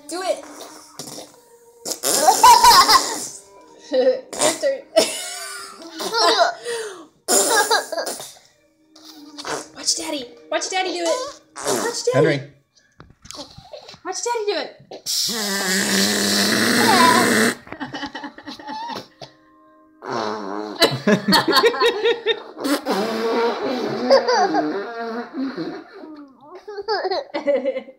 Do it. Your turn. Watch Daddy. Watch Daddy do it. Watch Daddy. Henry. Watch Daddy do it.